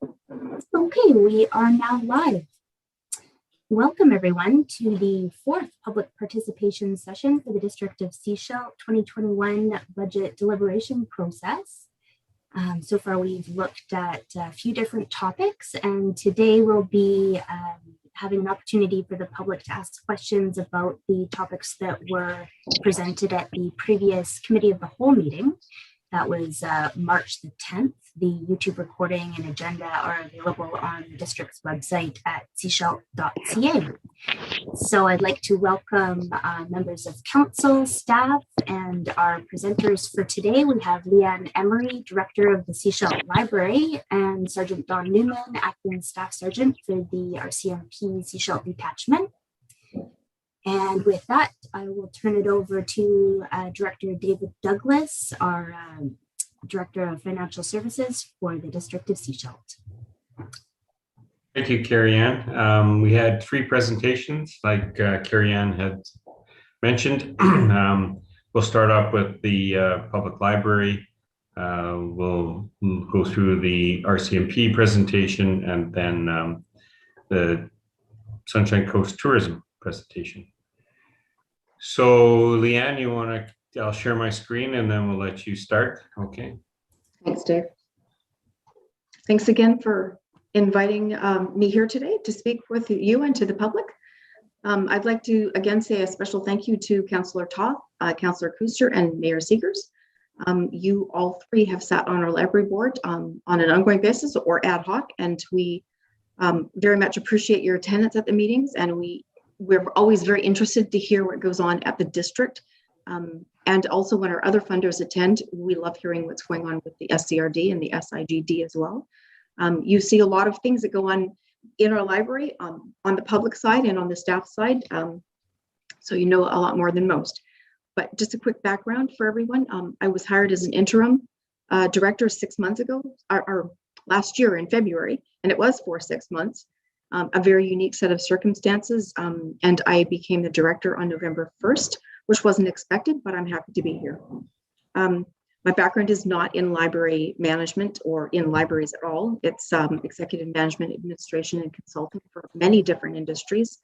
Okay, we are now live. Welcome everyone to the fourth public participation session for the District of Sechelt 2021 budget deliberation process. So far we've looked at a few different topics, and today we'll be having an opportunity for the public to ask questions about the topics that were presented at the previous Committee of the Whole meeting. That was March the 10th. The YouTube recording and agenda are available on the district's website at sechelt.ca. So I'd like to welcome members of council, staff, and our presenters for today. We have Leanne Emery, Director of the Sechelt Library, and Sergeant Don Newman, Acting Staff Sergeant for the RCMP Sechelt Detachment. And with that, I will turn it over to Director David Douglas, our Director of Financial Services for the District of Sechelt. Thank you, Carrie Ann. We had three presentations, like Carrie Ann had mentioned. We'll start off with the public library. We'll go through the RCMP presentation and then the Sunshine Coast Tourism presentation. So Leanne, you want to, I'll share my screen and then we'll let you start. Okay. Thanks, Dave. Thanks again for inviting me here today to speak with you and to the public. I'd like to again say a special thank you to Councillor Toth, Councillor Kuster, and Mayor Seegers. You all three have sat on our library board on an ongoing basis or ad hoc, and we very much appreciate your attendance at the meetings, and we're always very interested to hear what goes on at the district. And also when our other funders attend, we love hearing what's going on with the SCRD and the SIGD as well. You see a lot of things that go on in our library on the public side and on the staff side. So you know a lot more than most. But just a quick background for everyone. I was hired as an interim director 6 months ago, or last year in February, and it was for 6 months. A very unique set of circumstances, and I became the director on November 1st, which wasn't expected, but I'm happy to be here. My background is not in library management or in libraries at all. It's executive management, administration, and consulting for many different industries.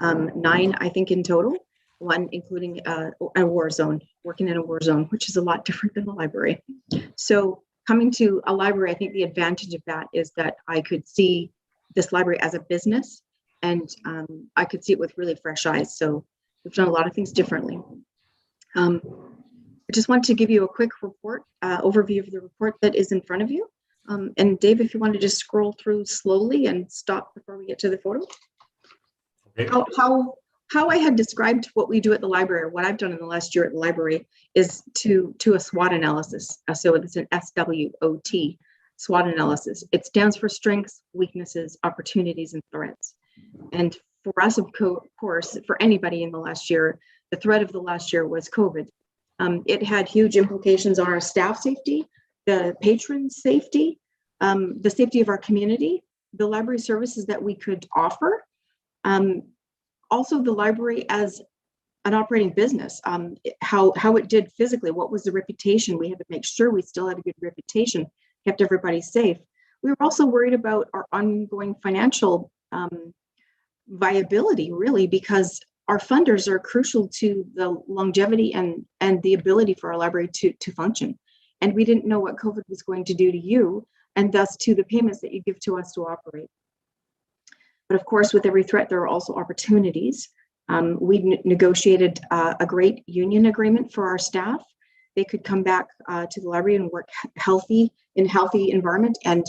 9, I think, in total, one including a war zone, working in a war zone, which is a lot different than the library. So coming to a library, I think the advantage of that is that I could see this library as a business, and I could see it with really fresh eyes. So we've done a lot of things differently. I just want to give you a quick report, overview of the report that is in front of you. And Dave, if you want to just scroll through slowly and stop before we get to the photo. Okay. How I had described what we do at the library, or what I've done in the last year at the library, is to a SWOT analysis. So it's an SWOT. SWOT analysis. It stands for strengths, weaknesses, opportunities, and threats. And for us, of course, for anybody in the last year, the threat of the last year was COVID. It had huge implications on our staff safety, the patron safety, the safety of our community, the library services that we could offer. Also the library as an operating business, how it did physically, what was the reputation? We had to make sure we still had a good reputation, kept everybody safe. We were also worried about our ongoing financial viability, really, because our funders are crucial to the longevity and the ability for our library to function. And we didn't know what COVID was going to do to you, and thus to the payments that you give to us to operate. But of course, with every threat, there are also opportunities. We negotiated a great union agreement for our staff. They could come back to the library and work in healthy environment and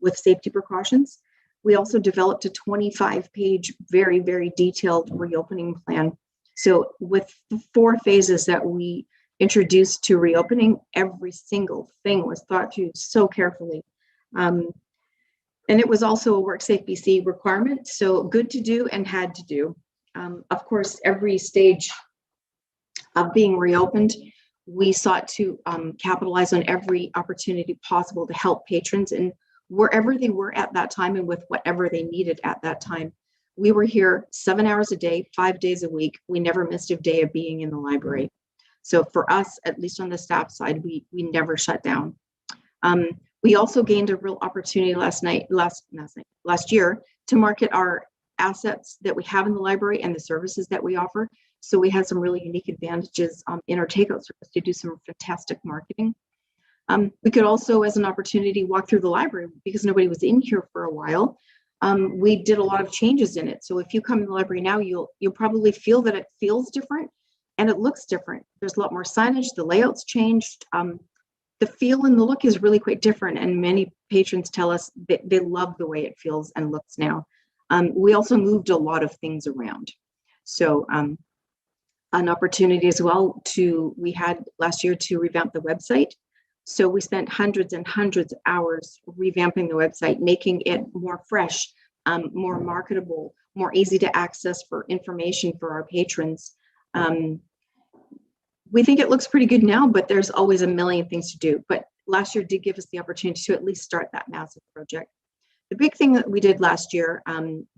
with safety precautions. We also developed a 25-page, very, very detailed reopening plan. So with the 4 phases that we introduced to reopening, every single thing was thought through so carefully. And it was also a WorkSafe BC requirement, so good to do and had to do. Of course, every stage of being reopened, we sought to capitalize on every opportunity possible to help patrons and wherever they were at that time and with whatever they needed at that time. We were here 7 hours a day, 5 days a week. We never missed a day of being in the library. So for us, at least on the staff side, we never shut down. We also gained a real opportunity last year to market our assets that we have in the library and the services that we offer. So we had some really unique advantages in our takeout service to do some fantastic marketing. We could also, as an opportunity, walk through the library because nobody was in here for a while. We did a lot of changes in it. So if you come in the library now, you'll probably feel that it feels different and it looks different. There's a lot more signage, the layout's changed. The feel and the look is really quite different, and many patrons tell us that they love the way it feels and looks now. We also moved a lot of things around. So an opportunity as well we had last year to revamp the website. So we spent hundreds and hundreds of hours revamping the website, making it more fresh, more marketable, more easy to access for information for our patrons. We think it looks pretty good now, but there's always a million things to do. But last year did give us the opportunity to at least start that massive project. The big thing that we did last year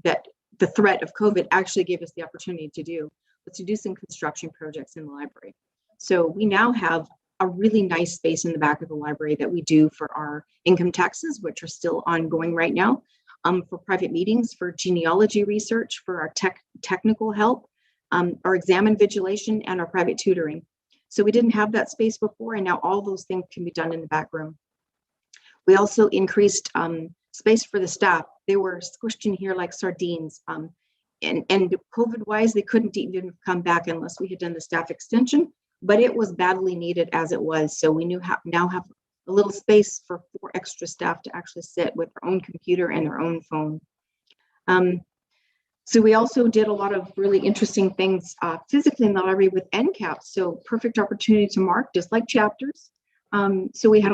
that the threat of COVID actually gave us the opportunity to do was to do some construction projects in the library. So we now have a really nice space in the back of the library that we do for our income taxes, which are still ongoing right now, for private meetings, for genealogy research, for our technical help, our exam invigilation, and our private tutoring. So we didn't have that space before, and now all those things can be done in the back room. We also increased space for the staff. They were squished in here like sardines. And COVID-wise, they couldn't even come back unless we had done the staff extension, but it was badly needed as it was. So we now have a little space for 4 extra staff to actually sit with their own computer and their own phone. So we also did a lot of really interesting things physically in the library with end caps. So perfect opportunity to mark, just like chapters. So we had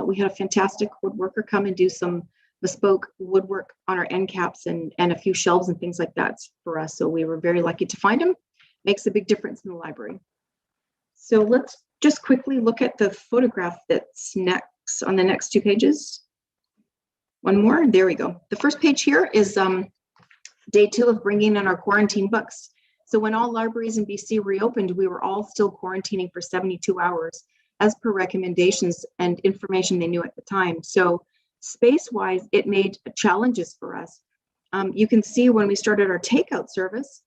we had a fantastic woodworker come and do some bespoke woodwork on our end caps and a few shelves and things like that for us. So we were very lucky to find them. Makes a big difference in the library. So let's just quickly look at the photograph that's next on the next 2 pages. One more, there we go. The first page here is day 2 of bringing in our quarantine books. So when all libraries in BC reopened, we were all still quarantining for 72 hours as per recommendations and information they knew at the time. So space-wise, it made challenges for us. You can see when we started our takeout service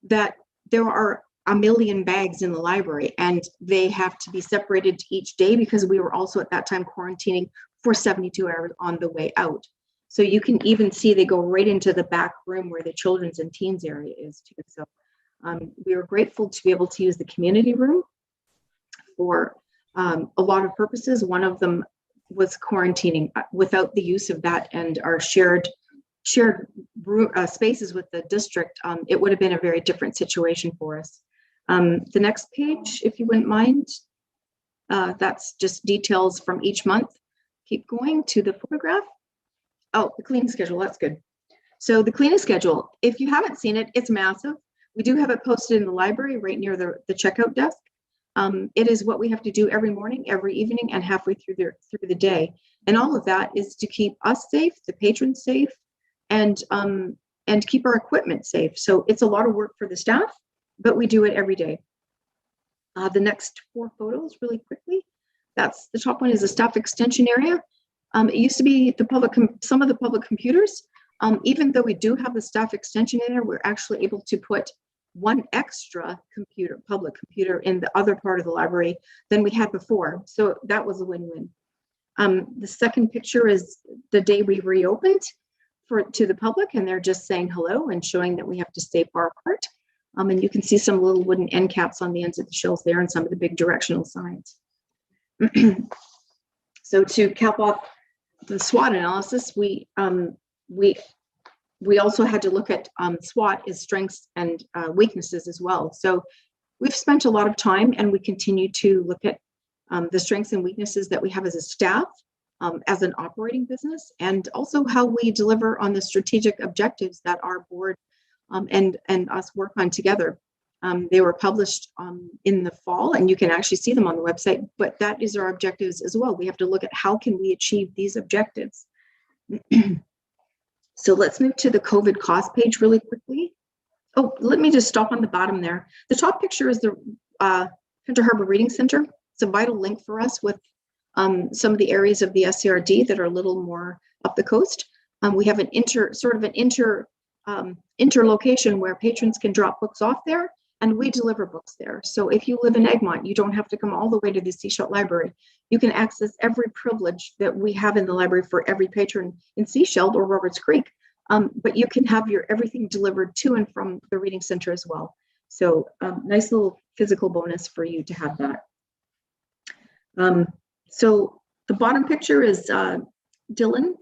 that there are a million bags in the library and they have to be separated each day because we were also at that time quarantining for 72 hours on the way out. So you can even see they go right into the back room where the children's and teens area is too. So we were grateful to be able to use the community room for a lot of purposes. One of them was quarantining. Without the use of that and our shared spaces with the district, it would have been a very different situation for us. The next page, if you wouldn't mind, that's just details from each month. Keep going to the photograph. Oh, the cleaning schedule, that's good. So the cleaning schedule, if you haven't seen it, it's massive. We do have it posted in the library right near the checkout desk. It is what we have to do every morning, every evening, and halfway through the day. And all of that is to keep us safe, the patrons safe, and keep our equipment safe. So it's a lot of work for the staff, but we do it every day. The next 4 photos really quickly. That's the top one is the staff extension area. It used to be some of the public computers. Even though we do have the staff extension in there, we're actually able to put 1 extra public computer in the other part of the library than we had before. So that was a win-win. The second picture is the day we reopened to the public, and they're just saying hello and showing that we have to stay far apart. And you can see some little wooden end caps on the ends of the shelves there and some of the big directional signs. So to cap off the SWOT analysis, we also had to look at SWOT as strengths and weaknesses as well. So we've spent a lot of time and we continue to look at the strengths and weaknesses that we have as a staff, as an operating business, and also how we deliver on the strategic objectives that our board and us work on together. They were published in the fall, and you can actually see them on the website, but that is our objectives as well. We have to look at how can we achieve these objectives. So let's move to the COVID cost page really quickly. Oh, let me just stop on the bottom there. The top picture is the Hunter Harbor Reading Center. It's a vital link for us with some of the areas of the SCRD that are a little more up the coast. We have an interlocation where patrons can drop books off there and we deliver books there. So if you live in Egmont, you don't have to come all the way to the Sechelt Library. You can access every privilege that we have in the library for every patron in Sechelt or Roberts Creek. But you can have your everything delivered to and from the Reading Center as well. So nice little physical bonus for you to have that. So the bottom picture is Dylan,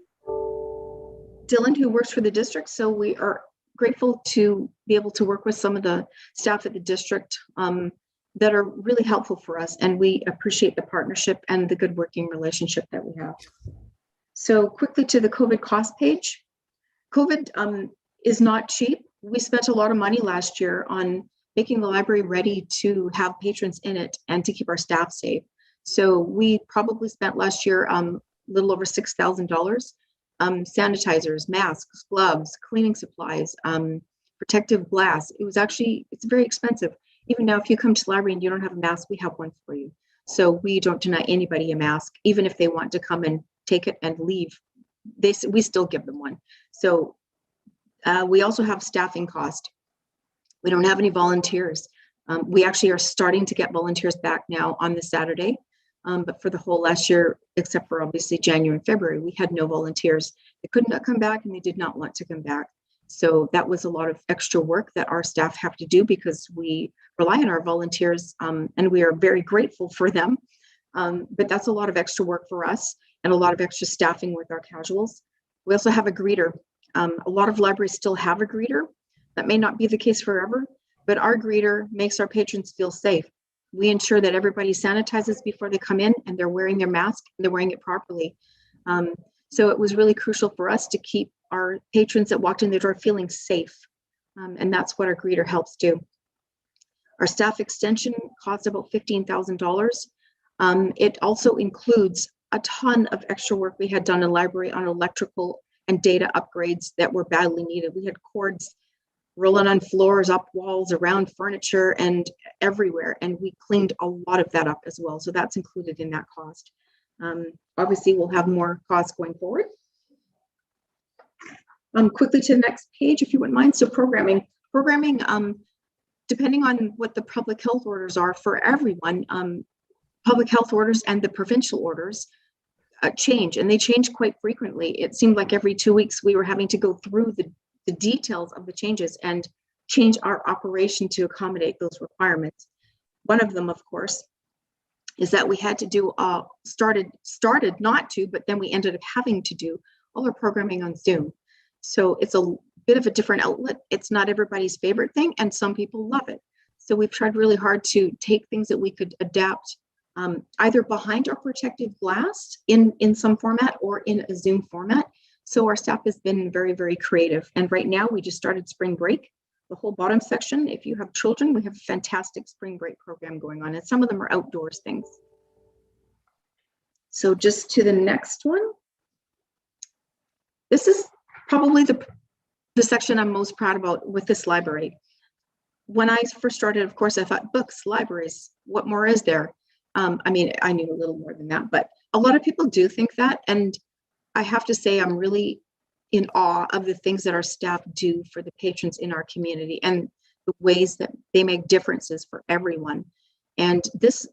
who works for the district. So we are grateful to be able to work with some of the staff at the district that are really helpful for us. And we appreciate the partnership and the good working relationship that we have. So quickly to the COVID cost page. COVID is not cheap. We spent a lot of money last year on making the library ready to have patrons in it and to keep our staff safe. So we probably spent last year a little over $6,000. Sanitizers, masks, gloves, cleaning supplies, protective glass. It's very expensive. Even now, if you come to the library and you don't have a mask, we have one for you. So we don't deny anybody a mask, even if they want to come and take it and leave. We still give them one. So we also have staffing cost. We don't have any volunteers. We actually are starting to get volunteers back now on this Saturday. But for the whole last year, except for obviously January and February, we had no volunteers. They could not come back and they did not want to come back. So that was a lot of extra work that our staff have to do because we rely on our volunteers and we are very grateful for them. But that's a lot of extra work for us and a lot of extra staffing with our casuals. We also have a greeter. A lot of libraries still have a greeter. That may not be the case forever, but our greeter makes our patrons feel safe. We ensure that everybody sanitizes before they come in and they're wearing their mask and they're wearing it properly. So it was really crucial for us to keep our patrons that walked in the door feeling safe. And that's what our greeter helps do. Our staff extension costs about $15,000. It also includes a ton of extra work we had done in the library on electrical and data upgrades that were badly needed. We had cords rolling on floors, up walls, around furniture, and everywhere. And we cleaned a lot of that up as well. So that's included in that cost. Obviously, we'll have more costs going forward. Quickly to the next page, if you wouldn't mind. So programming, depending on what the public health orders are for everyone, public health orders and the provincial orders change, and they change quite frequently. It seemed like every 2 weeks we were having to go through the details of the changes and change our operation to accommodate those requirements. One of them, of course, is that we had to do, started not to, but then we ended up having to do all our programming on Zoom. So it's a bit of a different outlet. It's not everybody's favorite thing, and some people love it. So we've tried really hard to take things that we could adapt either behind our protective glass in some format or in a Zoom format. So our staff has been very, very creative. And right now we just started spring break, the whole bottom section. If you have children, we have a fantastic spring break program going on, and some of them are outdoors things. So just to the next one. This is probably the section I'm most proud about with this library. When I first started, of course, I thought books, libraries, what more is there? I mean, I knew a little more than that, but a lot of people do think that. And I have to say, I'm really in awe of the things that our staff do for the patrons in our community and the ways that they make differences for everyone. And this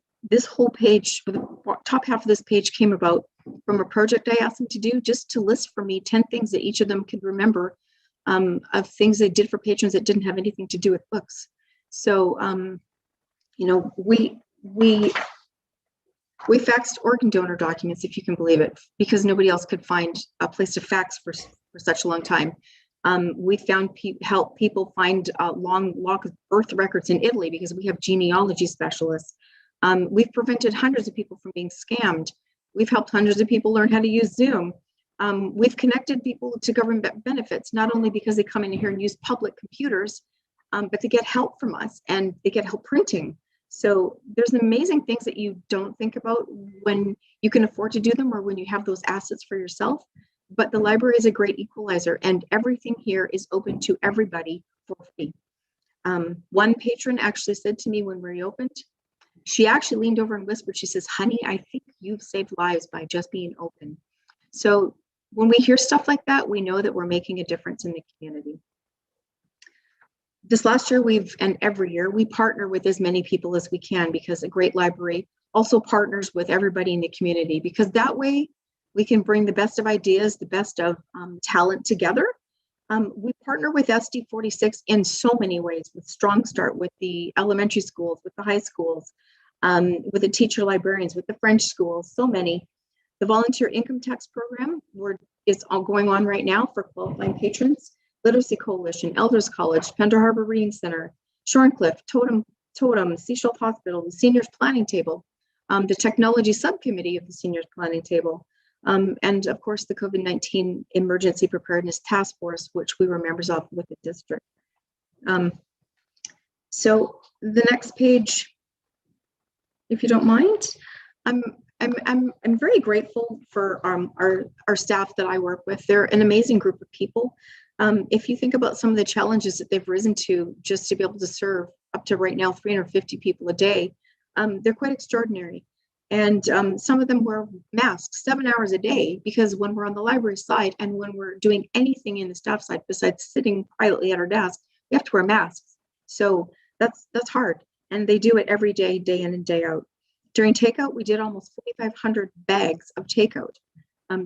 whole page, the top half of this page came about from a project I asked them to do, just to list for me 10 things that each of them could remember of things they did for patrons that didn't have anything to do with books. So, you know, we faxed organ donor documents, if you can believe it, because nobody else could find a place to fax for such a long time. We found help people find long birth records in Italy because we have genealogy specialists. We've prevented hundreds of people from being scammed. We've helped hundreds of people learn how to use Zoom. We've connected people to government benefits, not only because they come in here and use public computers, but to get help from us, and they get help printing. So there's amazing things that you don't think about when you can afford to do them or when you have those assets for yourself. But the library is a great equalizer, and everything here is open to everybody for free. One patron actually said to me when we reopened, she actually leaned over and whispered, she says, honey, I think you've saved lives by just being open. So when we hear stuff like that, we know that we're making a difference in the community. This last year, and every year, we partner with as many people as we can, because a great library also partners with everybody in the community, because that way we can bring the best of ideas, the best of talent together. We partner with SD 46 in so many ways, with Strong Start, with the elementary schools, with the high schools, with the teacher librarians, with the French schools, so many. The volunteer income tax program is all going on right now for qualifying patrons. Literacy Coalition, Elders College, Pender Harbor Reading Center, Shorncliffe, Totem, Sechelt Hospital, the Seniors Planning Table, the Technology Subcommittee of the Seniors Planning Table, and of course the COVID-19 Emergency Preparedness Task Force, which we were members of with the district. So the next page, if you don't mind, I'm very grateful for our staff that I work with. They're an amazing group of people. If you think about some of the challenges that they've risen to just to be able to serve up to right now 350 people a day, they're quite extraordinary. And some of them wear masks 7 hours a day, because when we're on the library side and when we're doing anything in the staff side besides sitting quietly at our desk, we have to wear masks. So that's hard. And they do it every day, day in and day out. During takeout, we did almost 4,500 bags of takeout.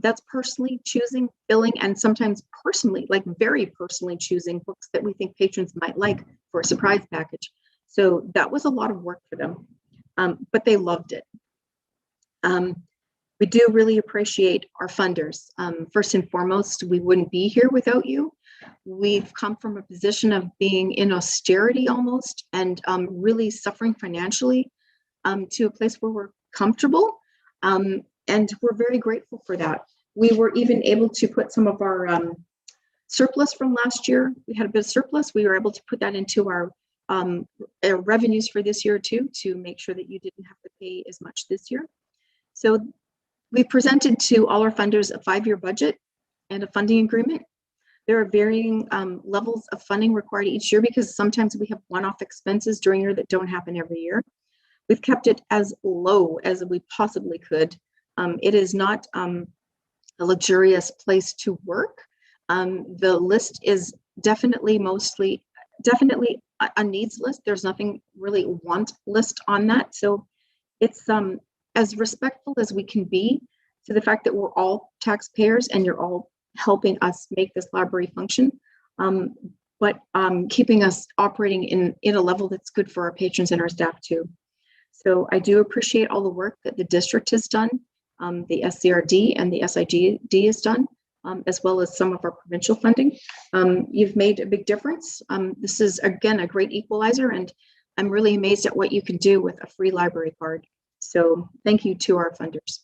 That's personally choosing, filling, and sometimes personally, like very personally choosing books that we think patrons might like for a surprise package. So that was a lot of work for them, but they loved it. We do really appreciate our funders. First and foremost, we wouldn't be here without you. We've come from a position of being in austerity almost, and really suffering financially, to a place where we're comfortable. And we're very grateful for that. We were even able to put some of our surplus from last year. We had a bit of surplus. We were able to put that into our revenues for this year too, to make sure that you didn't have to pay as much this year. So we presented to all our funders a 5-year budget and a funding agreement. There are varying levels of funding required each year, because sometimes we have one-off expenses during the year that don't happen every year. We've kept it as low as we possibly could. It is not a luxurious place to work. The list is definitely a needs list. There's nothing really want list on that. So it's as respectful as we can be to the fact that we're all taxpayers and you're all helping us make this library function, but keeping us operating in a level that's good for our patrons and our staff too. So I do appreciate all the work that the district has done, the SCRD and the SIGD has done, as well as some of our provincial funding. You've made a big difference. This is, again, a great equalizer, and I'm really amazed at what you can do with a free library card. So thank you to our funders.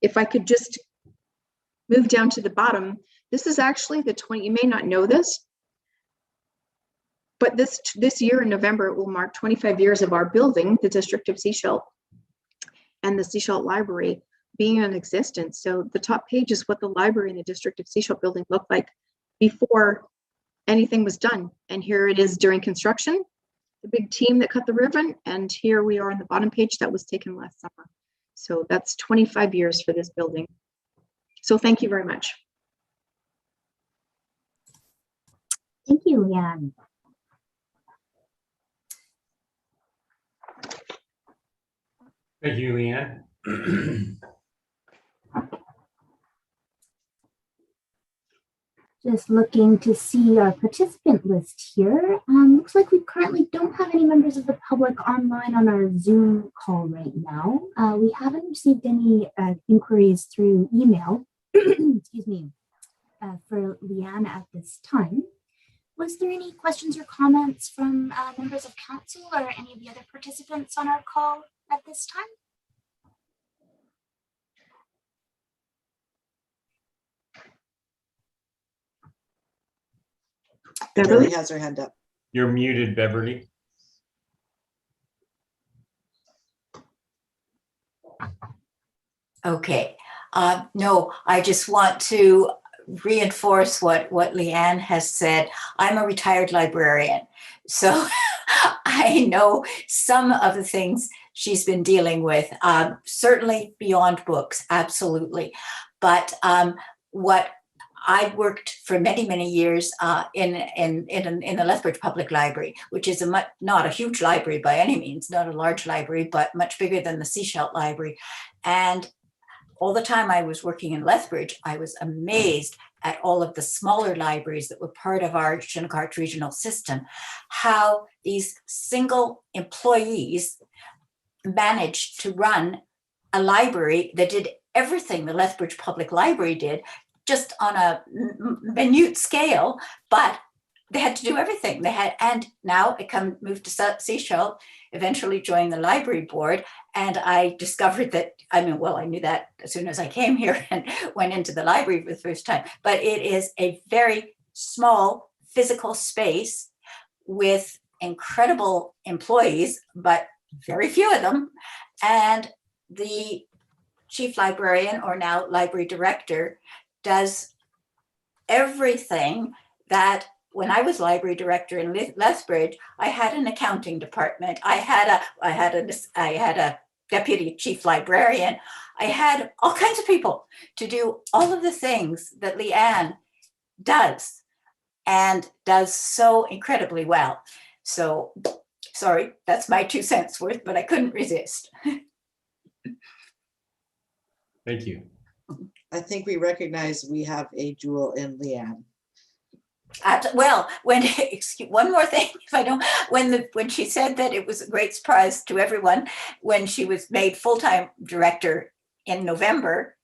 If I could just move down to the bottom, this is actually the 20, you may not know this, but this year in November, it will mark 25 years of our building, the District of Sechelt, and the Sechelt Library being in existence. So the top page is what the library in the District of Sechelt building looked like before anything was done. And here it is during construction, the big team that cut the ribbon. And here we are on the bottom page that was taken last summer. So that's 25 years for this building. So thank you very much. Thank you, Leanne. Thank you, Leanne. Just looking to see our participant list here. Looks like we currently don't have any members of the public online on our Zoom call right now. We haven't received any inquiries through email, excuse me, for Leanne at this time. Was there any questions or comments from members of council or any of the other participants on our call at this time? Beverly has her hand up. You're muted, Beverly. Okay. No, I just want to reinforce what Leanne has said. I'm a retired librarian, so I know some of the things she's been dealing with. Certainly beyond books, absolutely. But what I worked for many, many years in the Lethbridge Public Library, which is not a huge library by any means, not a large library, but much bigger than the Sechelt Library. And all the time I was working in Lethbridge, I was amazed at all of the smaller libraries that were part of our Shinnecourt regional system, how these single employees managed to run a library that did everything the Lethbridge Public Library did, just on a minute scale, but they had to do everything. And now I moved to Sechelt, eventually joined the library board, and I discovered that, I knew that as soon as I came here and went into the library for the first time, but it is a very small physical space with incredible employees, but very few of them. And the chief librarian, or now library director, does everything that when I was library director in Lethbridge, I had an accounting department. I had a deputy chief librarian. I had all kinds of people to do all of the things that Leanne does, and does so incredibly well. So, sorry, that's my 2 cents worth, but I couldn't resist. Thank you. I think we recognize we have a jewel in Leanne. Well, one more thing, if I don't, when she said that it was a great surprise to everyone when she was made full-time director in November,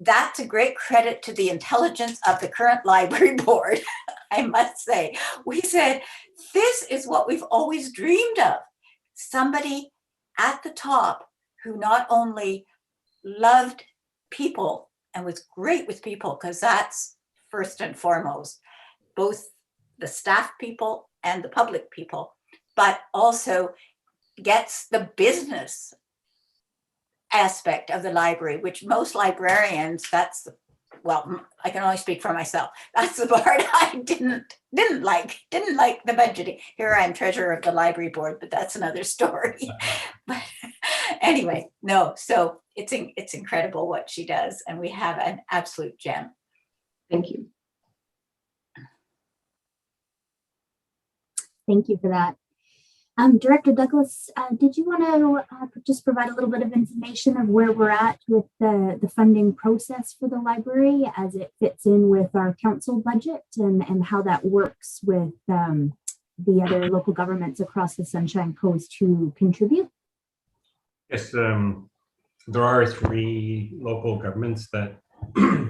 that's a great credit to the intelligence of the current library board. I must say, we said, this is what we've always dreamed of. Somebody at the top who not only loved people and was great with people, because that's first and foremost, both the staff people and the public people, but also gets the business aspect of the library, which most librarians, well, I can only speak for myself. That's the part I didn't like the budgeting. Here I am treasurer of the library board, but that's another story. But anyway, no, so it's incredible what she does, and we have an absolute gem. Thank you. Thank you for that. Director Douglas, did you want to just provide a little bit of information of where we're at with the funding process for the library as it fits in with our council budget, and how that works with the other local governments across the Sunshine Coast who contribute? Yes, there are 3 local governments that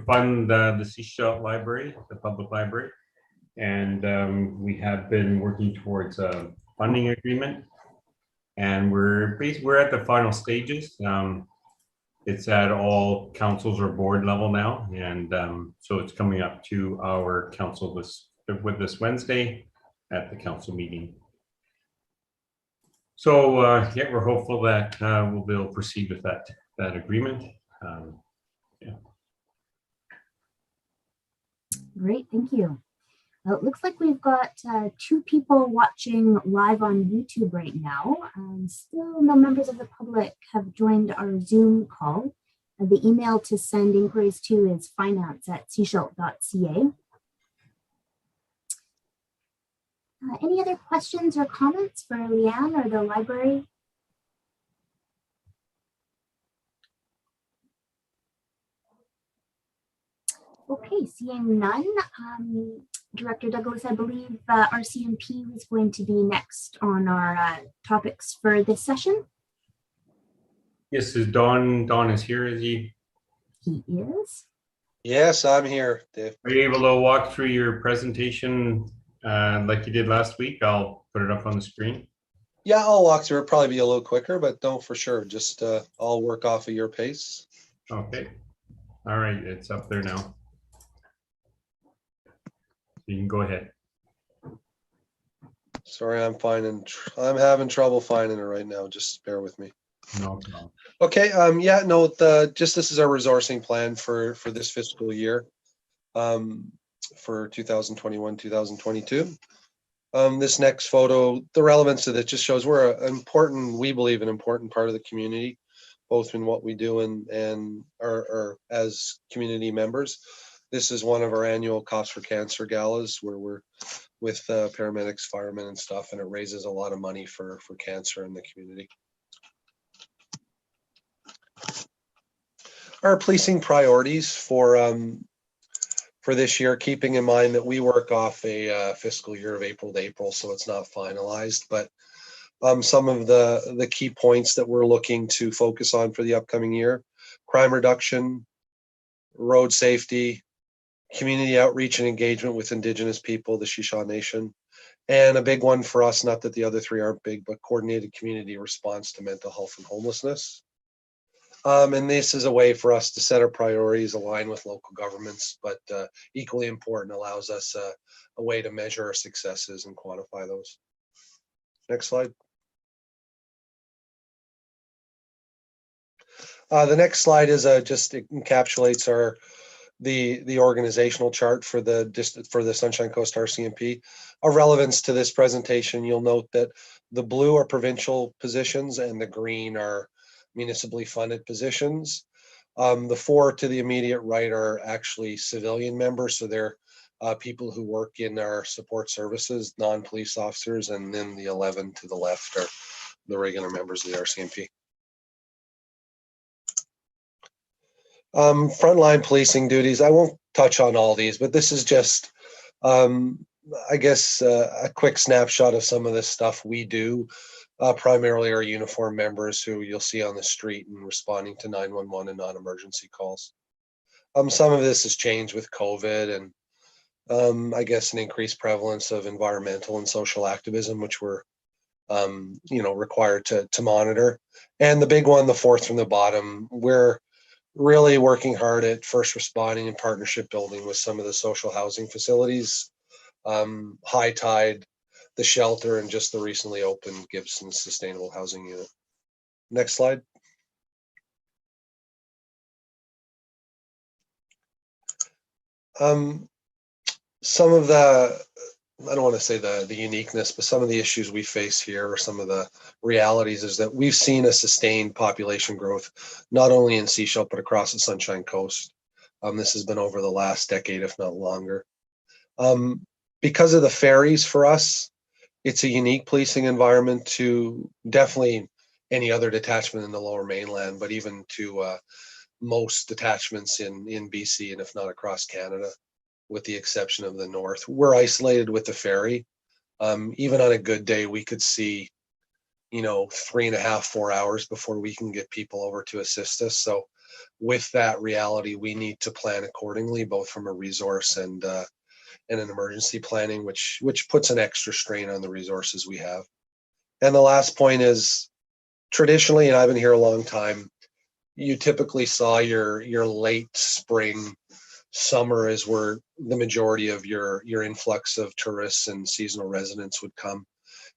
fund the Sechelt Library, the public library, and we have been working towards a funding agreement, and we're at the final stages. It's at all councils or board level now, and so it's coming up to our council this Wednesday at the council meeting. So yeah, we're hopeful that we'll be able to proceed with that agreement. Yeah. Great, thank you. Well, it looks like we've got 2 people watching live on YouTube right now. Still no members of the public have joined our Zoom call. The email to send inquiries to is finance@sechelt.ca. Any other questions or comments for Leanne or the library? Okay, seeing none. Director Douglas, I believe RCMP was going to be next on our topics for this session. Yes, is Don is here, is he? He is. Yes, I'm here, Dave. Are you able to walk through your presentation like you did last week? I'll put it up on the screen. Yeah, I'll walk through it. Probably be a little quicker, but no, for sure. Just I'll work off of your pace. Okay. All right, it's up there now. You can go ahead. Sorry, I'm having trouble finding it right now. Just bear with me. No problem. Okay. Yeah. No. This is our resourcing plan for this fiscal year, for 2021, 2022. This next photo, the relevance of it just shows we're we believe an important part of the community, both in what we do and our as community members. This is one of our annual Cops for Cancer galas where we're with paramedics, firemen and stuff, and it raises a lot of money for cancer in the community. Our policing priorities for this year, keeping in mind that we work off a fiscal year of April to April, so it's not finalized, but some of the key points that we're looking to focus on for the upcoming year: crime reduction, road safety, community outreach and engagement with Indigenous people, the Sechelt Nation, and a big one for us, not that the other three aren't big, but coordinated community response to mental health and homelessness. And this is a way for us to set our priorities, align with local governments, but equally important, allows us a way to measure our successes and quantify those. Next slide. The next slide is just encapsulates the organizational chart for the Sunshine Coast RCMP. Of relevance to this presentation, you'll note that the blue are provincial positions and the green are municipally funded positions. The four to the immediate right are actually civilian members, so they're people who work in our support services, non-police officers, and then the 11 to the left are the regular members of the RCMP. Frontline policing duties. I won't touch on all these, but this is just, I guess, a quick snapshot of some of this stuff we do. Primarily our uniform members who you'll see on the street and responding to 911 and non-emergency calls. Some of this has changed with COVID and I guess an increased prevalence of environmental and social activism, which we're required to monitor. And the big one, the fourth from the bottom, we're really working hard at first responding and partnership building with some of the social housing facilities, High Tide, the shelter, and just the recently opened Gibson Sustainable Housing Unit. Next slide. Some of the, I don't want to say the uniqueness, but some of the issues we face here, or some of the realities, is that we've seen a sustained population growth, not only in Sechelt, but across the Sunshine Coast. This has been over the last decade, if not longer. Because of the ferries for us, it's a unique policing environment to definitely any other detachment in the Lower Mainland, but even to most detachments in BC and if not across Canada, with the exception of the north. We're isolated with the ferry. Even on a good day, we could see, 3.5, 4 hours before we can get people over to assist us. So with that reality, we need to plan accordingly, both from a resource and an emergency planning, which puts an extra strain on the resources we have. And the last point is, traditionally, and I've been here a long time, you typically saw your late spring, summer is where the majority of your influx of tourists and seasonal residents would come.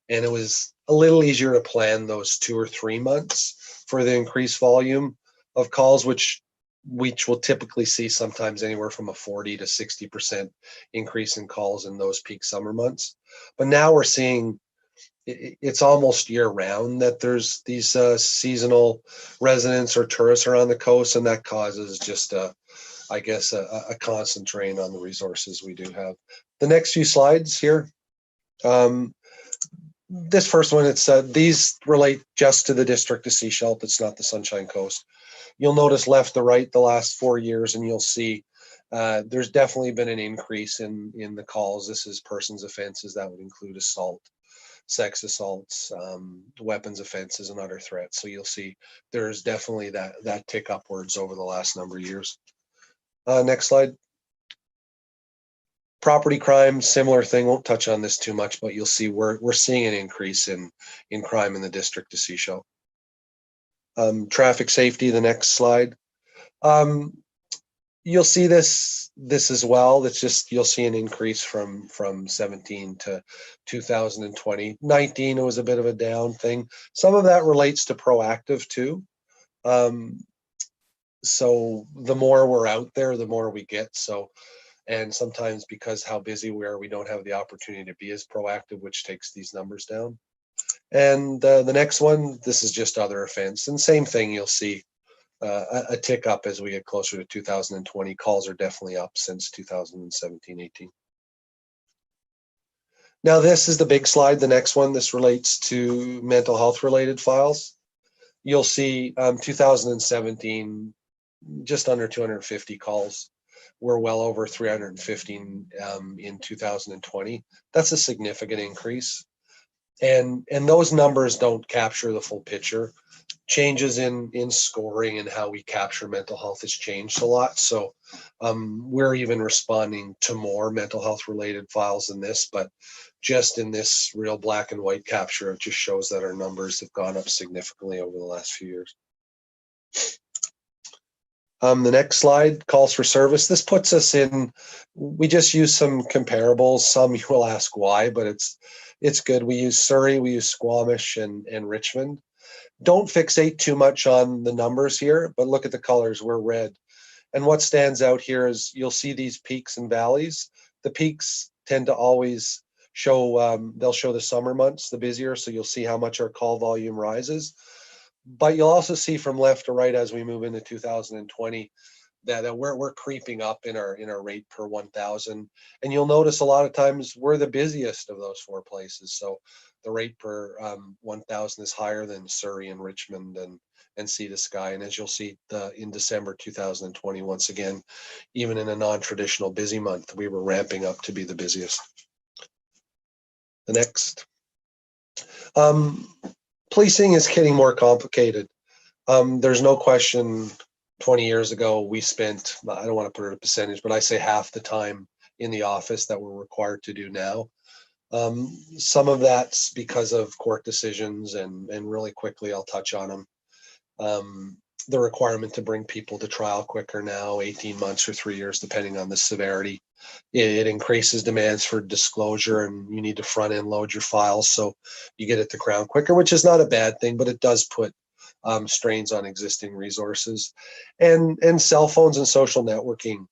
And it was a little easier to plan those 2 or 3 months for the increased volume of calls, which will typically see sometimes anywhere from a 40 to 60% increase in calls in those peak summer months. But now we're seeing it's almost year round that there's these seasonal residents or tourists around the coast, and that causes just a constant drain on the resources we do have. The next few slides here. This first one, these relate just to the district of Sechelt. It's not the Sunshine Coast. You'll notice left to right the last 4 years, and you'll see there's definitely been an increase in the calls. This is persons offenses. That would include assault, sex assaults, weapons offenses, and other threats. So you'll see there's definitely that tick upwards over the last number of years. Next slide. Property crime, similar thing. Won't touch on this too much, but you'll see we're seeing an increase in crime in the district of Sechelt. Traffic safety, the next slide. You'll see this as well. That's just, you'll see an increase from 17 to 2020. 19, it was a bit of a down thing. Some of that relates to proactive too. So the more we're out there, the more we get. So, And sometimes because how busy we are, we don't have the opportunity to be as proactive, which takes these numbers down. And the next one, this is just other offense. And same thing, you'll see a tick up as we get closer to 2020. Calls are definitely up since 2017-18. Now, this is the big slide, the next one. This relates to mental health related files. You'll see 2017, just under 250 calls. We're well over 315 in 2020. That's a significant increase. And those numbers don't capture the full picture. Changes in scoring and how we capture mental health has changed a lot. So we're even responding to more mental health related files than this, but just in this real black and white capture, it just shows that our numbers have gone up significantly over the last few years. The next slide, calls for service. This puts us in, we just use some comparables. Some you will ask why, but it's good. We use Surrey, we use Squamish and Richmond. Don't fixate too much on the numbers here, but look at the colors, we're red. And what stands out here is you'll see these peaks and valleys. The peaks tend to always show, they'll show the summer months, the busier, so you'll see how much our call volume rises. But you'll also see from left to right as we move into 2020 that we're creeping up in our rate per 1,000. And you'll notice a lot of times we're the busiest of those four places. So the rate per 1,000 is higher than Surrey and Richmond and Sea to Sky. And as you'll see in December 2020, once again, even in a non-traditional busy month, we were ramping up to be the busiest. The next. Policing is getting more complicated. There's no question 20 years ago, we spent, I don't want to put it a percentage, but I say half the time in the office that we're required to do now. Some of that's because of court decisions and really quickly I'll touch on them. The requirement to bring people to trial quicker now, 18 months or 3 years, depending on the severity. It increases demands for disclosure and you need to front end load your files so you get it to Crown quicker, which is not a bad thing, but it does put strains on existing resources. And cell phones and social networking.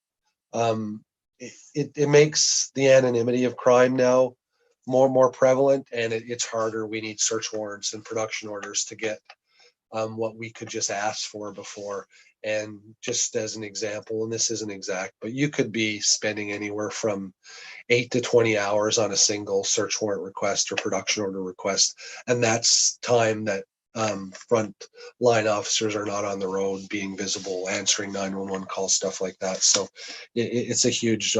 It makes the anonymity of crime now more prevalent and it's harder. We need search warrants and production orders to get what we could just ask for before. And just as an example, and this isn't exact, but you could be spending anywhere from 8 to 20 hours on a single search warrant request or production order request. And that's time that front line officers are not on the road being visible, answering 911 calls, stuff like that. So it's a huge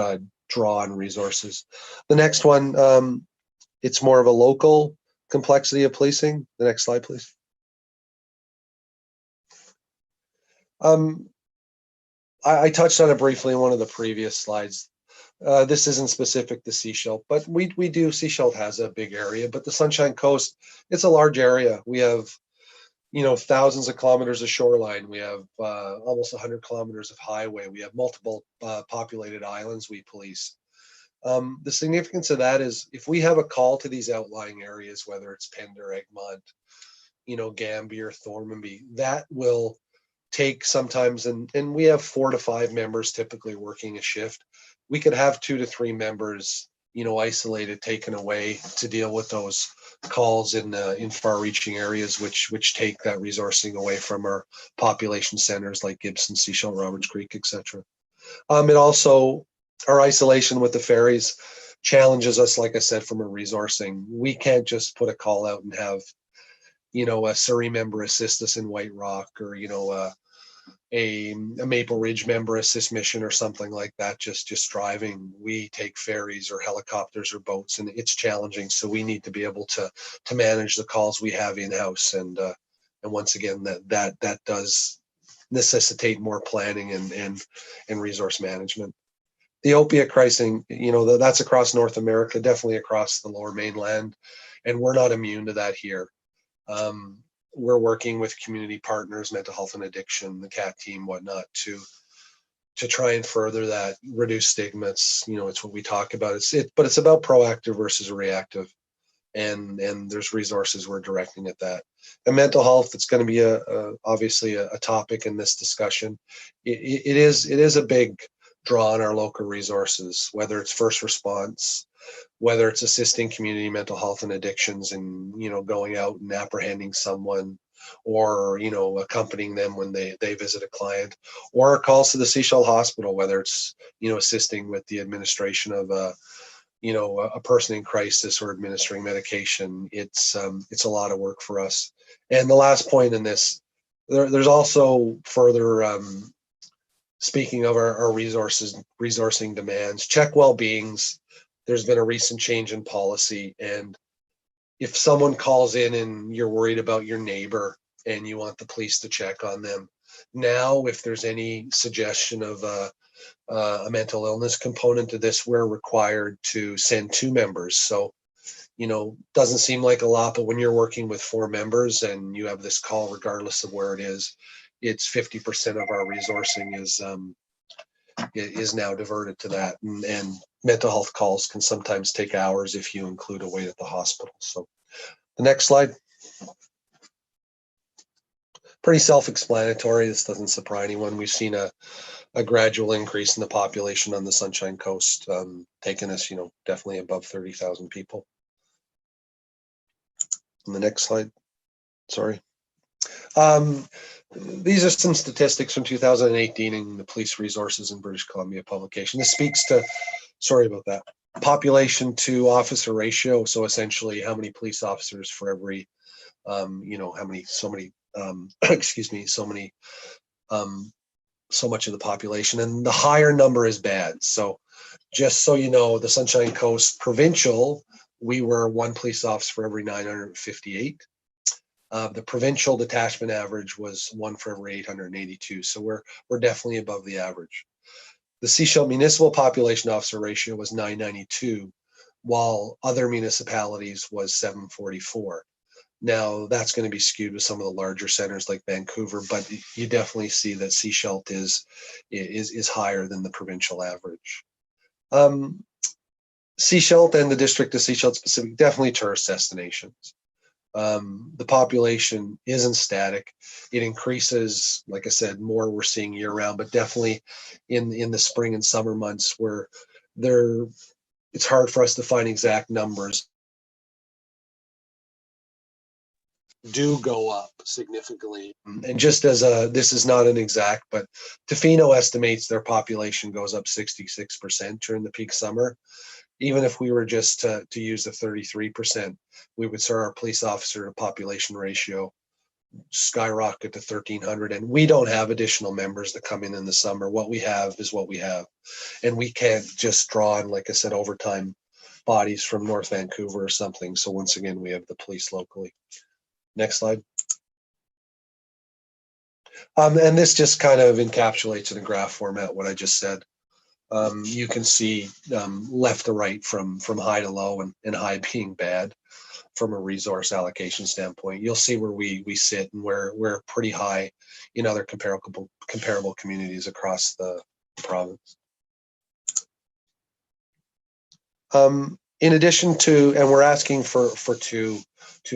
draw on resources. The next one, it's more of a local complexity of policing. The next slide, please. I touched on it briefly in one of the previous slides. This isn't specific to Sechelt, but we do, Sechelt has a big area, but the Sunshine Coast, it's a large area. We have, thousands of kilometers of shoreline. We have almost 100 kilometers of highway. We have multiple populated islands we police. The significance of that is if we have a call to these outlying areas, whether it's Pender, Egmont, Gambier, Thormanby, that will take sometimes, and we have 4 to 5 members typically working a shift. We could have 2 to 3 members, isolated, taken away to deal with those calls in far-reaching areas, which take that resourcing away from our population centers like Gibson, Sechelt, Roberts Creek, etc. It also, our isolation with the ferries challenges us, like I said, from a resourcing. We can't just put a call out and have a Surrey member assist us in White Rock, or a Maple Ridge member assist mission or something like that. Just driving. We take ferries or helicopters or boats, and it's challenging. So we need to be able to manage the calls we have in house, and once again that does necessitate more planning and resource management. The opiate crisis, that's across North America, definitely across the Lower Mainland, and we're not immune to that here. We're working with community partners, mental health and addiction, the CAT team, whatnot, to try and further that, reduce stigmas. It's what we talk about. But it's about proactive versus reactive, and there's resources we're directing at that. And mental health, it's going to be obviously a topic in this discussion. It is a big draw on our local resources, whether it's first response, whether it's assisting community mental health and addictions and, going out and apprehending someone, or, accompanying them when they visit a client, or calls to the Sechelt Hospital, whether it's, assisting with the administration of a person in crisis or administering medication. It's a lot of work for us. And the last point in this, there's also further, speaking of our resourcing demands, check well-beings. There's been a recent change in policy, and if someone calls in and you're worried about your neighbor and you want the police to check on them, now if there's any suggestion of a mental illness component to this, we're required to send 2 members. So, doesn't seem like a lot, but when you're working with 4 members and you have this call, regardless of where it is, it's 50% of our resourcing is now diverted to that. And mental health calls can sometimes take hours if you include a wait at the hospital. So the next slide. Pretty self-explanatory. This doesn't surprise anyone. We've seen a gradual increase in the population on the Sunshine Coast, taking us, definitely above 30,000 people. On the next slide. Sorry. These are some statistics from 2018 in the Police Resources in British Columbia publication. This speaks to, sorry about that, population to officer ratio. So essentially how many police officers for every, so much of the population, and the higher number is bad. So just so you know, the Sunshine Coast provincial, we were 1 police officer for every 958. The provincial detachment average was 1 for every 882. So we're definitely above the average. The Sechelt municipal population officer ratio was 992, while other municipalities was 744. Now that's going to be skewed with some of the larger centers like Vancouver, but you definitely see that Sechelt is higher than the provincial average. Sechelt and the district of Sechelt specific, definitely tourist destinations. The population isn't static. It increases, like I said, more we're seeing year round, but definitely in the spring and summer months where it's hard for us to find exact numbers, do go up significantly. And just as this is not an exact, but Tofino estimates their population goes up 66% during the peak summer. Even if we were just to use the 33%, we would see our police officer to population ratio skyrocket to 1,300. And we don't have additional members that come in the summer. What we have is what we have. And we can't just draw on, like I said, overtime bodies from North Vancouver or something. So once again, we have the police locally. Next slide. And this just kind of encapsulates in a graph format what I just said. You can see left to right from high to low, and high being bad from a resource allocation standpoint. You'll see where we sit, and we're pretty high in other comparable communities across the province. In addition to, and we're asking for two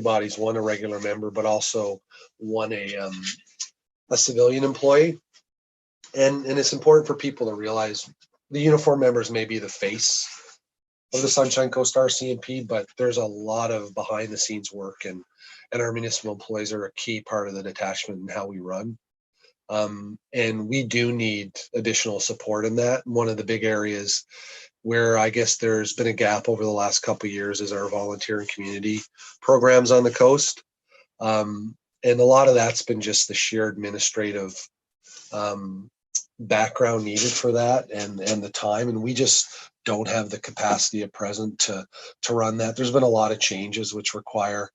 bodies, one a regular member, but also one a civilian employee. And it's important for people to realize the uniform members may be the face of the Sunshine Coast RCMP, but there's a lot of behind the scenes work, and our municipal employees are a key part of the detachment and how we run. And we do need additional support in that. One of the big areas where I guess there's been a gap over the last couple of years is our volunteer and community programs on the coast. And a lot of that's been just the sheer administrative background needed for that, and the time, and we just don't have the capacity at present to run that. There's been a lot of changes which require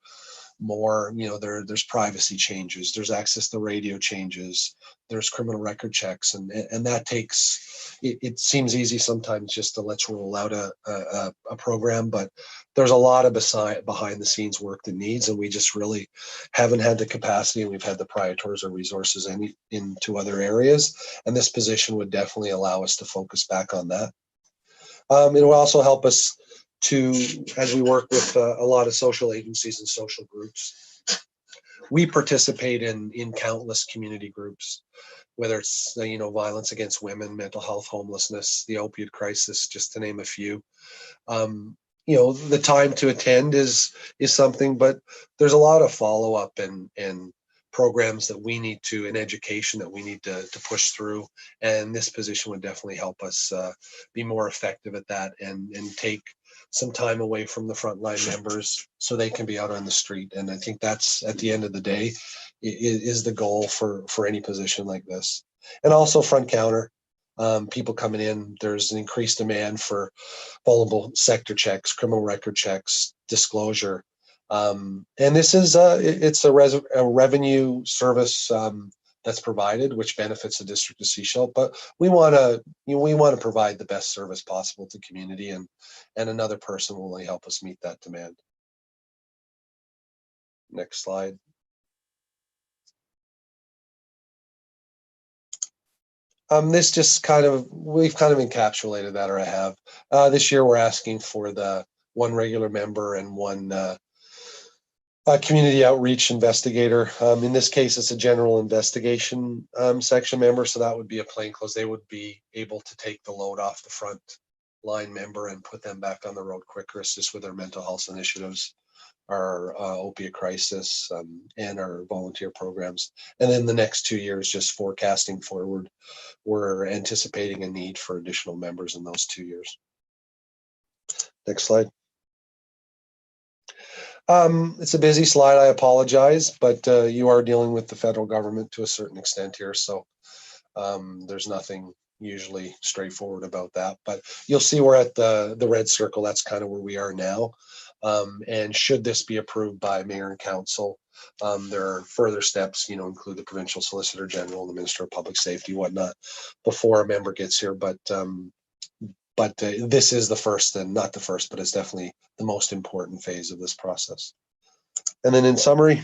more, there's privacy changes, there's access to radio changes, there's criminal record checks, and that takes, it seems easy sometimes just to let's roll out a program, but there's a lot of behind the scenes work that needs, and we just really haven't had the capacity, and we've had to prioritize our resources into other areas, and this position would definitely allow us to focus back on that. It will also help us to, as we work with a lot of social agencies and social groups, we participate in countless community groups, whether it's, violence against women, mental health, homelessness, the opioid crisis, just to name a few. The time to attend is something, but there's a lot of follow-up and programs that we need to, and education that we need to push through. And this position would definitely help us be more effective at that and take some time away from the frontline members so they can be out on the street. And I think that's, at the end of the day, is the goal for any position like this. And also front counter, people coming in, there's an increased demand for vulnerable sector checks, criminal record checks, disclosure. And this is it's a revenue service that's provided, which benefits the district of Sechelt. But we want to provide the best service possible to community, and another person will only help us meet that demand. Next slide. This just we've kind of encapsulated that, or I have. This year we're asking for the one regular member and one community outreach investigator. In this case, it's a general investigation section member, so that would be a plainclothes. They would be able to take the load off the front line member and put them back on the road quicker, assist with their mental health initiatives, our opiate crisis, and our volunteer programs. And then the next 2 years, just forecasting forward, we're anticipating a need for additional members in those 2 years. Next slide. It's a busy slide, I apologize, but you are dealing with the federal government to a certain extent here, so there's nothing usually straightforward about that. But you'll see we're at the red circle. That's kind of where we are now. And should this be approved by mayor and council, there are further steps, include the provincial solicitor general, the minister of public safety, whatnot, before a member gets here. But this is the first, and not the first, but it's definitely the most important phase of this process. And then in summary,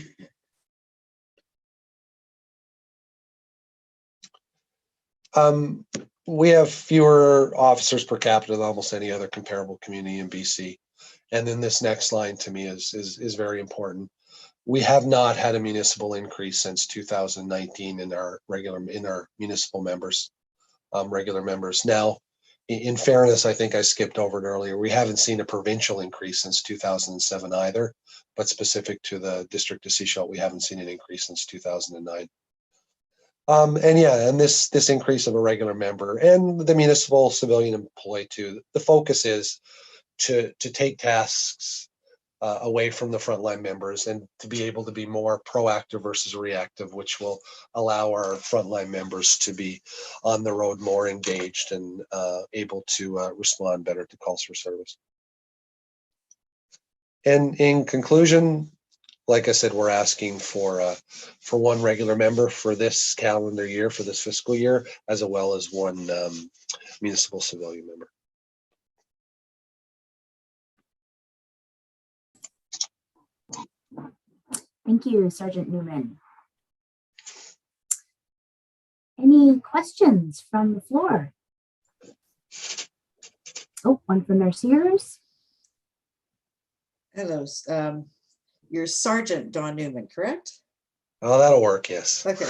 we have fewer officers per capita than almost any other comparable community in BC. And then this next line to me is very important. We have not had a municipal increase since 2019 in our municipal members, regular members. Now, in fairness, I think I skipped over it earlier. We haven't seen a provincial increase since 2007 either, but specific to the district of Sechelt, we haven't seen an increase since 2009. And this increase of a regular member and the municipal civilian employee too, the focus is to take tasks away from the frontline members and to be able to be more proactive versus reactive, which will allow our frontline members to be on the road more engaged and able to respond better to calls for service. And in conclusion, like I said, we're asking for one regular member for this calendar year, for this fiscal year, as well as one municipal civilian member. Thank you, Sergeant Newman. Any questions from the floor? Oh, one from our Sears. Hello, you're Sergeant Don Newman, correct? Oh, that'll work, yes. Okay.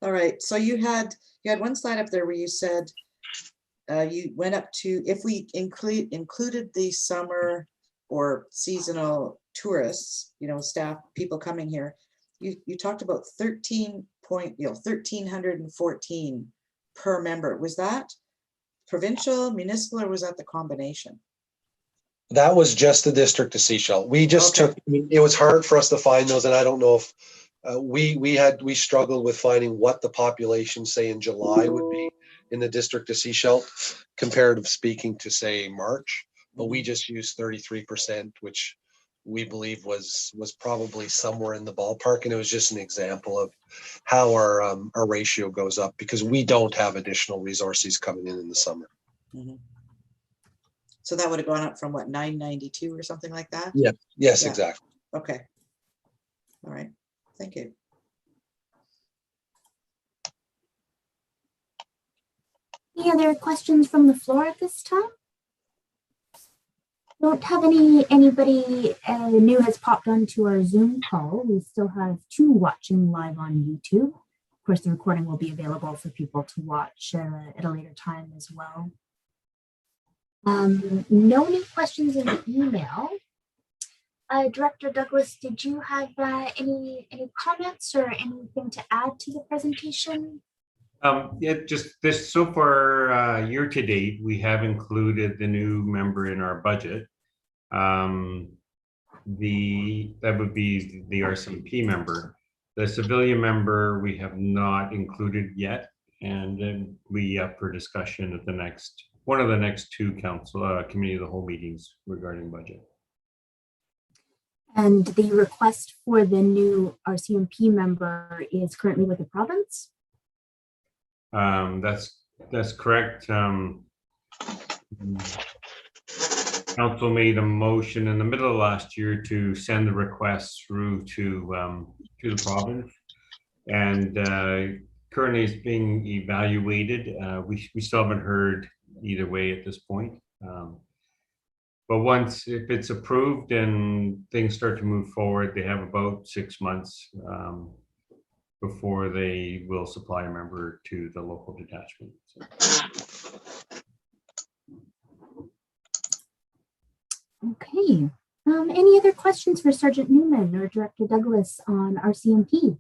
All right, so you had one slide up there where you said you went up to, if we included the summer or seasonal tourists, staff, people coming here, you talked about 1,314 per member. Was that provincial, municipal, or was that the combination? That was just the district of Sechelt. We just took, it was hard for us to find those, and I don't know if we struggled with finding what the population, say, in July would be in the district of Sechelt, comparative speaking to, say, March. But we just used 33%, which we believe was probably somewhere in the ballpark, and it was just an example of how our ratio goes up because we don't have additional resources coming in the summer. Mm-hmm. So that would have gone up from what, 992 or something like that? Yeah. Yes, Yeah. exactly. Okay. All right. Thank you. Any other questions from the floor at this time? Don't have anybody new has popped onto our Zoom call. We still have 2 watching live on YouTube. Of course, the recording will be available for people to watch at a later time as well. No new questions in the email. Director Douglas, did you have any comments or anything to add to the presentation? Yeah, just this so far year to date, we have included the new member in our budget. That would be the RCMP member. The civilian member we have not included yet, and then we up for discussion at the next one of the next 2 council committee of the whole meetings regarding budget. And the request for the new RCMP member is currently with the province? That's correct. Council made a motion in the middle of last year to send the request through to the province, and currently it's being evaluated. We still haven't heard either way at this point. But once, if it's approved and things start to move forward, they have about 6 months before they will supply a member to the local detachment. So. Okay. Any other questions for Sergeant Newman or Director Douglas on RCMP?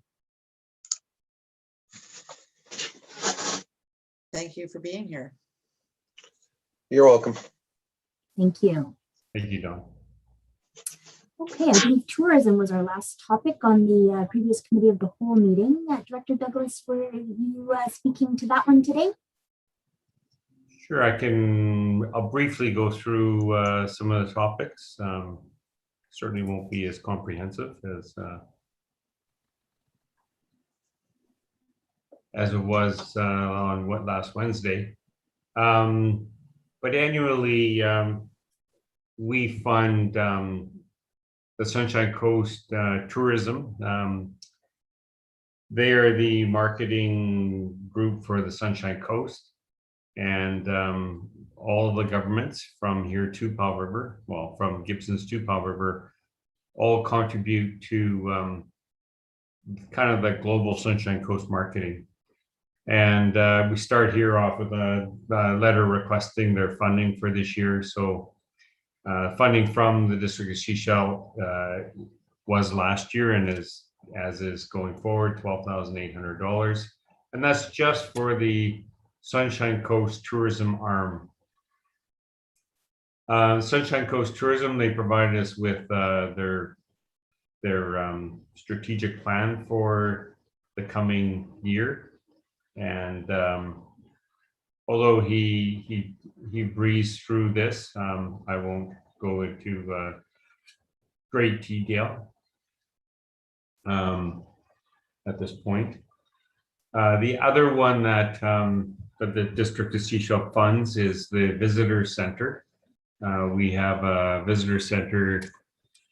Thank you for being here. You're welcome. Thank you. Thank you, Don. Okay, I believe tourism was our last topic on the previous committee of the whole meeting. Director Douglas, were you speaking to that one today? Sure, I'll briefly go through some of the topics. Certainly won't be as comprehensive as it was on last Wednesday. But annually, we fund the Sunshine Coast Tourism. They are the marketing group for the Sunshine Coast, and all the governments from here to Powell River, well, from Gibsons to Powell River, all contribute to kind of the global Sunshine Coast marketing. And we start here off with a letter requesting their funding for this year. So funding from the District of Sechelt was last year and as is going forward, $12,800. And that's just for the Sunshine Coast Tourism arm. Sunshine Coast Tourism, they provided us with their strategic plan for the coming year. And although he breezed through this, I won't go into great detail at this point. The other one that the District of Sechelt funds is the Visitor Center. We have a visitor center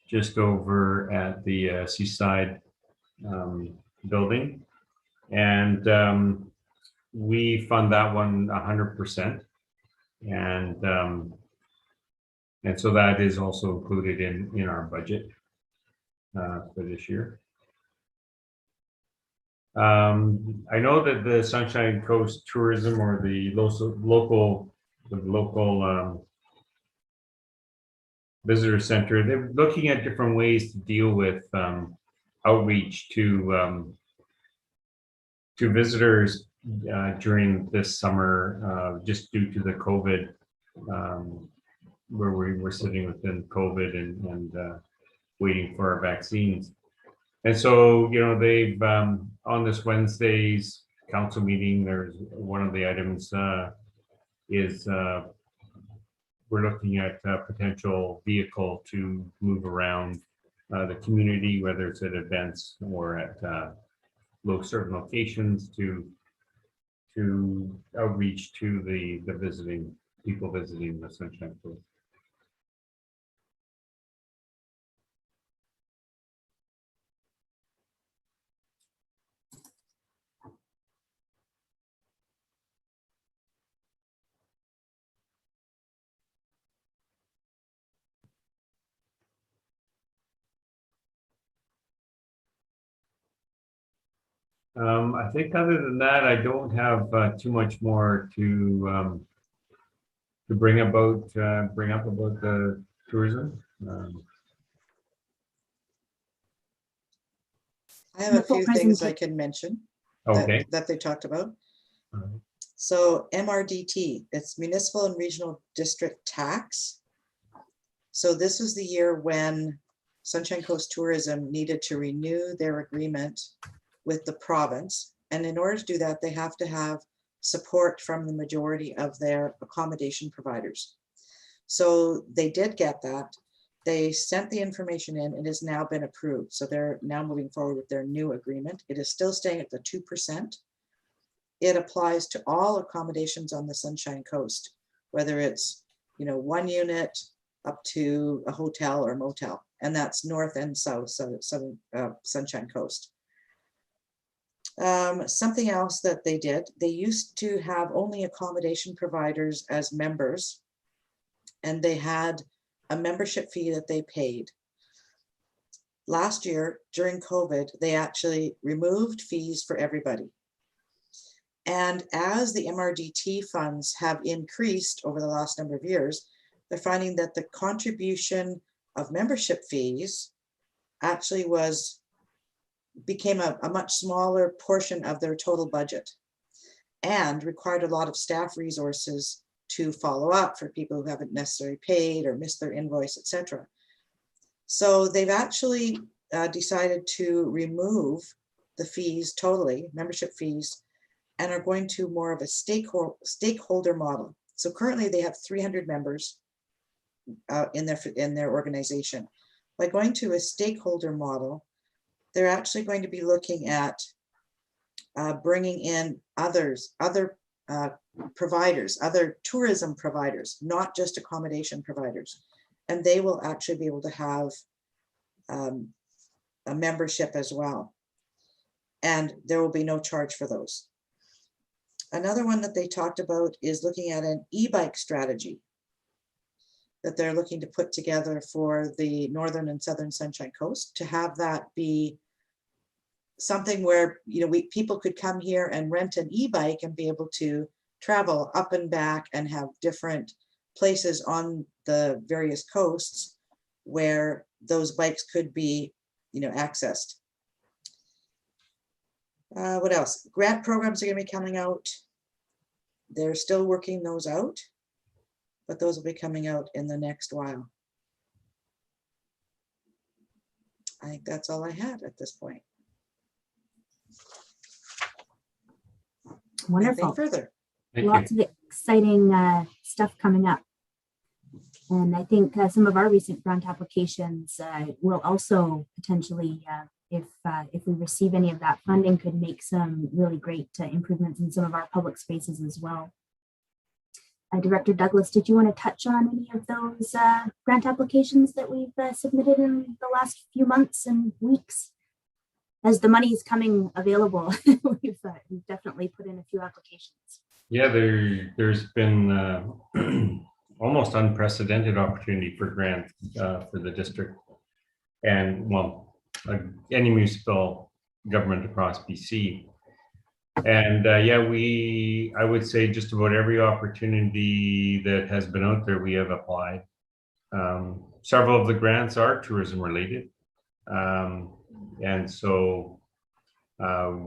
just over at the Seaside building, and we fund that one 100%, and so that is also included in our budget for this year. I know that the Sunshine Coast Tourism, or the local visitor center, they're looking at different ways to deal with outreach to visitors during this summer, just due to the COVID, where we were sitting within COVID and waiting for our vaccines. And so, you know, they've on this Wednesday's council meeting, there's one of the items is we're looking at a potential vehicle to move around the community, whether it's at events or at certain locations to outreach to the people visiting the Sunshine Coast. I think other than that, I don't have too much more to bring up about the tourism. I have a The full few things I presentation. can mention Okay. that they talked about. Alright. So MRDT, it's Municipal and Regional District Tax. So this was the year when Sunshine Coast Tourism needed to renew their agreement with the province. And in order to do that, they have to have support from the majority of their accommodation providers. So they did get that. They sent the information in. It has now been approved. So they're now moving forward with their new agreement. It is still staying at the 2%. It applies to all accommodations on the Sunshine Coast, whether it's, one unit up to a hotel or motel, and that's north and south, southern Sunshine Coast. Something else that they did, they used to have only accommodation providers as members, and they had a membership fee that they paid. Last year, during COVID, they actually removed fees for everybody. And as the MRDT funds have increased over the last number of years, they're finding that the contribution of membership fees actually became a much smaller portion of their total budget and required a lot of staff resources to follow up for people who haven't necessarily paid or missed their invoice, etc. So they've actually decided to remove the fees totally, membership fees, and are going to more of a stakeholder model. So currently they have 300 members in their organization. By going to a stakeholder model, they're actually going to be looking at bringing in other providers, other tourism providers, not just accommodation providers. And they will actually be able to have a membership as well. And there will be no charge for those. Another one that they talked about is looking at an e-bike strategy that they're looking to put together for the northern and southern Sunshine Coast, to have that be something where people could come here and rent an e-bike and be able to travel up and back and have different places on the various coasts where those bikes could be accessed. What else? Grant programs are going to be coming out. They're still working those out, but those will be coming out in the next while. I think that's all I had at this point. Wonderful. Anything further? Thank Lots you. of exciting stuff coming up. And I think some of our recent grant applications will also potentially, if we receive any of that funding, could make some really great improvements in some of our public spaces as well. Director Douglas, did you want to touch on any of those grant applications that we've submitted in the last few months and weeks? As the money is coming available, we've definitely put in a few applications. Yeah, there's been almost unprecedented opportunity for grants for the district and any municipal government across BC. And I would say just about every opportunity that has been out there, we have applied. Several of the grants are tourism related. And so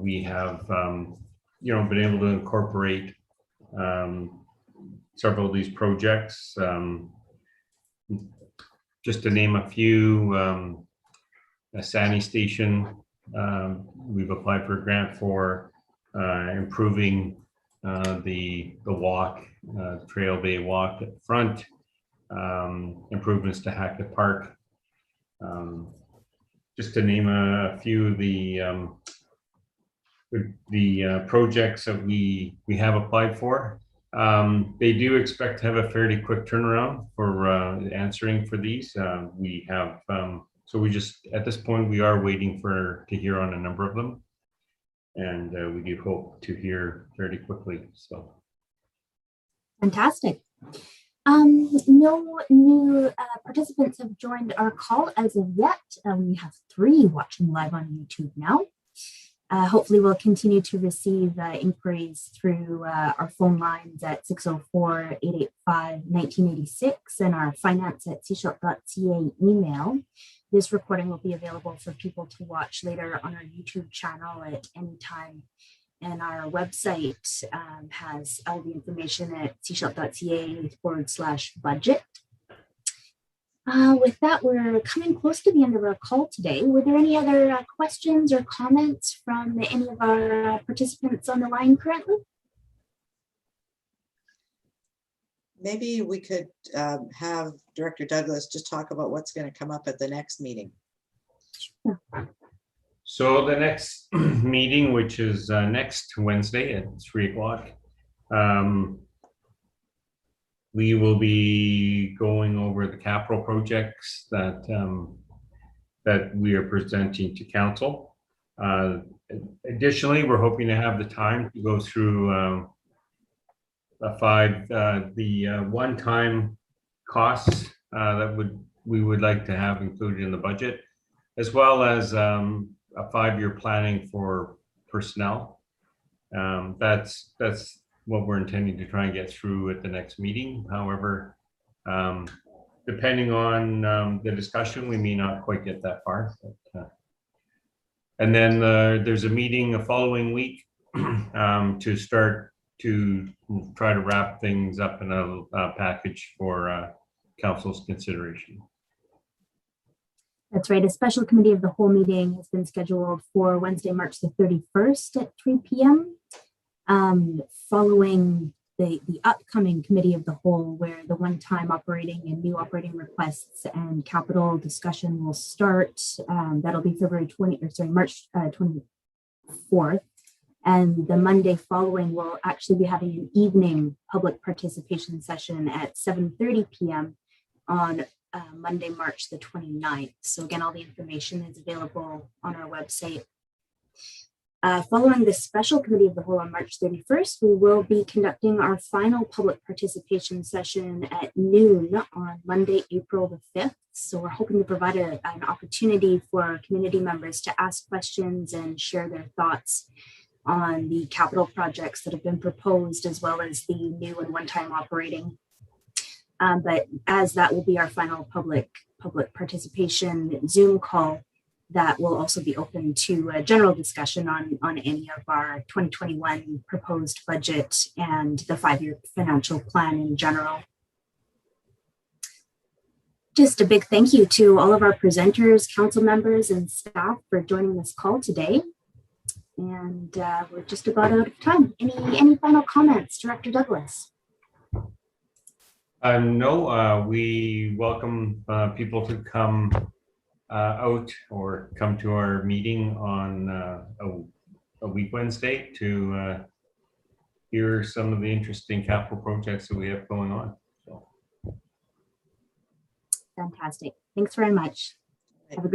we have, been able to incorporate several of these projects. Just to name a few, a Sani Station, we've applied for a grant for improving the walk, Trail Bay Walk at the front, improvements to Hackett Park. Just to name a few of the projects that we have applied for. They do expect to have a fairly quick turnaround for answering for these. We have, so we just, at this point, we are waiting to hear on a number of them. And we do hope to hear fairly quickly, so. Fantastic. No new participants have joined our call as of yet. We have 3 watching live on YouTube now. Hopefully we'll continue to receive inquiries through our phone lines at 604-885-1986 and our finance@sechelt.ca email. This recording will be available for people to watch later on our YouTube channel at any time. And our website has all the information at sechelt.ca/budget. With that, we're coming close to the end of our call today. Were there any other questions or comments from any of our participants on the line currently? Maybe we could have Director Douglas just talk about what's going to come up at the next meeting. Sure. So the next meeting, which is next Wednesday at 3 o'clock, we will be going over the capital projects that that we are presenting to council. Additionally, we're hoping to have the time to go through the one-time costs that we would like to have included in the budget, as well as a 5-year planning for personnel. That's what we're intending to try and get through at the next meeting. However, depending on the discussion, we may not quite get that far. And then there's a meeting the following week to start to try to wrap things up in a package for council's consideration. That's right. A special committee of the whole meeting has been scheduled for Wednesday, March the 31st at 3 p.m. Following the upcoming committee of the whole, where the one-time operating and new operating requests and capital discussion will start. That'll be March 24th. And the Monday following, we'll actually be having an evening public participation session at 7:30 p.m. on Monday, March the 29th. So again, all the information is available on our website. Following the special committee of the whole on March 31st, we will be conducting our final public participation session at noon on Monday, April the 5th. So we're hoping to provide an opportunity for community members to ask questions and share their thoughts on the capital projects that have been proposed, as well as the new and one-time operating. But as that will be our final public participation Zoom call, that will also be open to a general discussion on any of our 2021 proposed budget and the 5-year financial plan in general. Just a big thank you to all of our presenters, council members, and staff for joining this call today. And we're just about out of time. Any final comments, Director Douglas? No, we welcome people to come out or come to our meeting on a week Wednesday to hear some of the interesting capital projects that we have going on. So. Fantastic. Thanks very much. Have a great